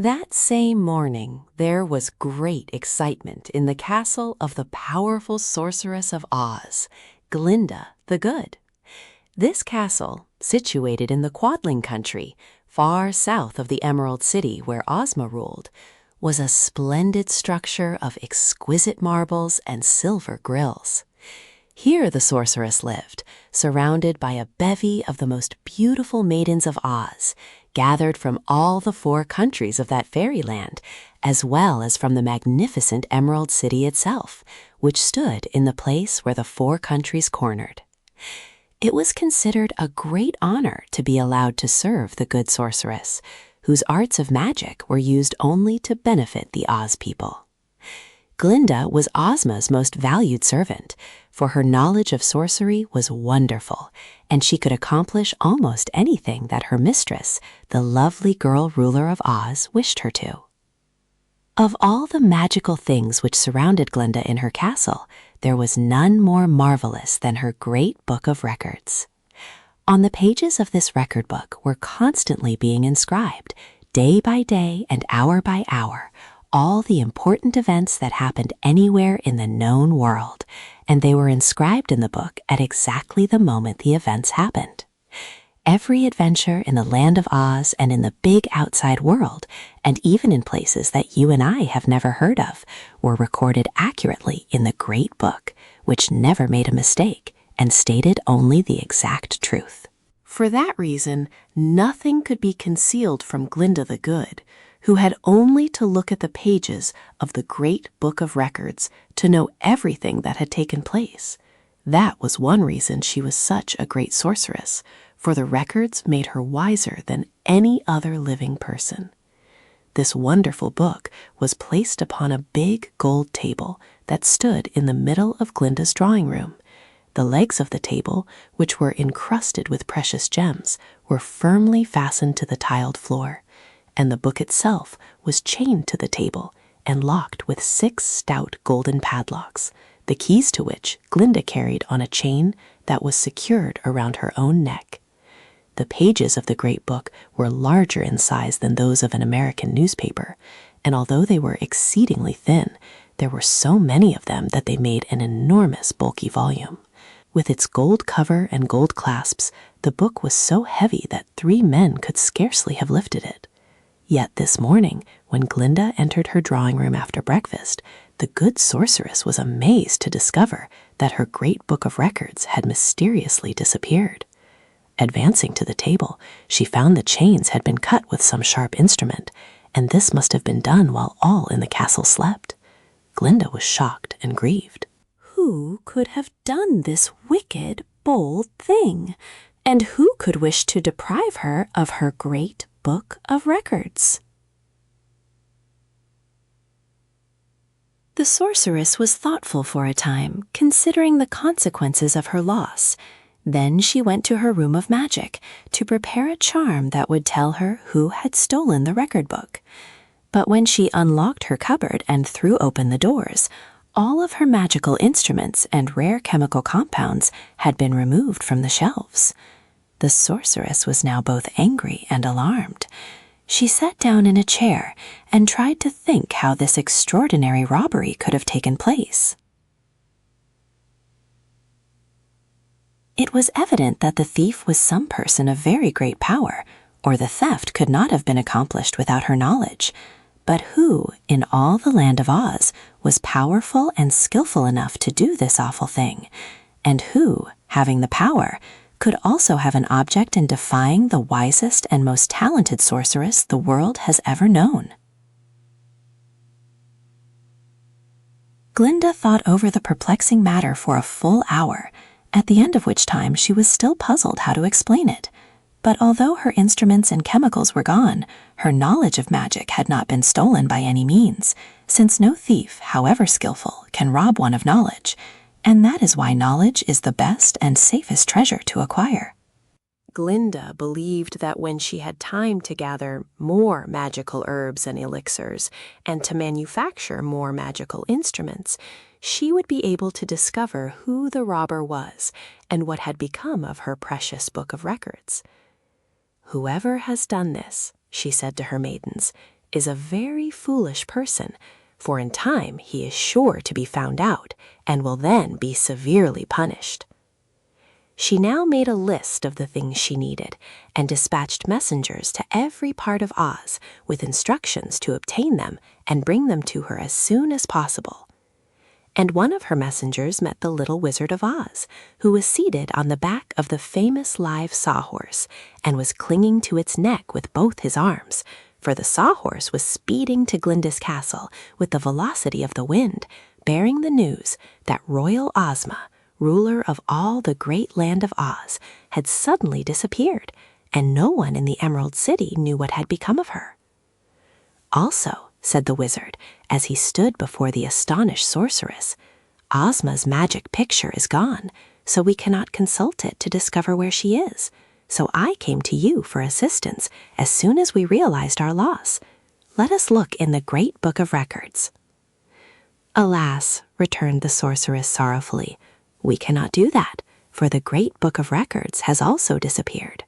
That same morning, there was great excitement in the castle of the powerful sorceress of Oz, Glinda the Good. This castle, situated in the Quadling country, far south of the Emerald City where Ozma ruled, was a splendid structure of exquisite marbles and silver grills. Here the sorceress lived, surrounded by a bevy of the most beautiful maidens of Oz, gathered from all the 4 countries of that fairyland, as well as from the magnificent Emerald City itself, which stood in the place where the 4 countries cornered. It was considered a great honor to be allowed to serve the good sorceress, whose arts of magic were used only to benefit the Oz people. Glinda was Ozma's most valued servant, for her knowledge of sorcery was wonderful, and she could accomplish almost anything that her mistress, the lovely girl ruler of Oz, wished her to. Of all the magical things which surrounded Glinda in her castle, there was none more marvelous than her great book of records. On the pages of this record book were constantly being inscribed, day by day and hour by hour, all the important events that happened anywhere in the known world, and they were inscribed in the book at exactly the moment the events happened. Every adventure in the land of Oz and in the big outside world, and even in places that you and I have never heard of, were recorded accurately in the great book, which never made a mistake and stated only the exact truth. For that reason, nothing could be concealed from Glinda the Good, who had only to look at the pages of the great book of records to know everything that had taken place. That was one reason she was such a great sorceress, for the records made her wiser than any other living person. This wonderful book was placed upon a big gold table that stood in the middle of Glinda's drawing room. The legs of the table, which were encrusted with precious gems, were firmly fastened to the tiled floor, and the book itself was chained to the table and locked with 6 stout golden padlocks, the keys to which Glinda carried on a chain that was secured around her own neck. The pages of the great book were larger in size than those of an American newspaper, and although they were exceedingly thin, there were so many of them that they made an enormous bulky volume. With its gold cover and gold clasps, the book was so heavy that 3 men could scarcely have lifted it. Yet this morning, when Glinda entered her drawing room after breakfast, the good sorceress was amazed to discover that her great book of records had mysteriously disappeared. Advancing to the table, she found the chains had been cut with some sharp instrument, and this must have been done while all in the castle slept. Glinda was shocked and grieved. Who could have done this wicked, bold thing? And who could wish to deprive her of her great book of records? The sorceress was thoughtful for a time, considering the consequences of her loss. Then she went to her room of magic to prepare a charm that would tell her who had stolen the record book. But when she unlocked her cupboard and threw open the doors, all of her magical instruments and rare chemical compounds had been removed from the shelves. The sorceress was now both angry and alarmed. She sat down in a chair and tried to think how this extraordinary robbery could have taken place. It was evident that the thief was some person of very great power, or the theft could not have been accomplished without her knowledge. But who, in all the land of Oz, was powerful and skillful enough to do this awful thing? And who, having the power, could also have an object in defying the wisest and most talented sorceress the world has ever known? Glinda thought over the perplexing matter for a full hour, at the end of which time she was still puzzled how to explain it. But although her instruments and chemicals were gone, her knowledge of magic had not been stolen by any means, since no thief, however skillful, can rob one of knowledge, and that is why knowledge is the best and safest treasure to acquire. Glinda believed that when she had time to gather more magical herbs and elixirs, and to manufacture more magical instruments, she would be able to discover who the robber was and what had become of her precious book of records. "Whoever has done this," she said to her maidens, is a very foolish person, for in time he is sure to be found out and will then be severely punished. She now made a list of the things she needed and dispatched messengers to every part of Oz with instructions to obtain them and bring them to her as soon as possible. And one of her messengers met the little Wizard of Oz, who was seated on the back of the famous live sawhorse and was clinging to its neck with both his arms, for the sawhorse was speeding to Glinda's castle with the velocity of the wind, bearing the news that Royal Ozma, ruler of all the great land of Oz, had suddenly disappeared, and no one in the Emerald City knew what had become of her. Also, said the wizard, as he stood before the astonished sorceress, Ozma's magic picture is gone, so we cannot consult it to discover where she is. So I came to you for assistance as soon as we realized our loss. Let us look in the Great Book of Records. Alas, returned the sorceress sorrowfully, we cannot do that, for the Great Book of Records has also disappeared.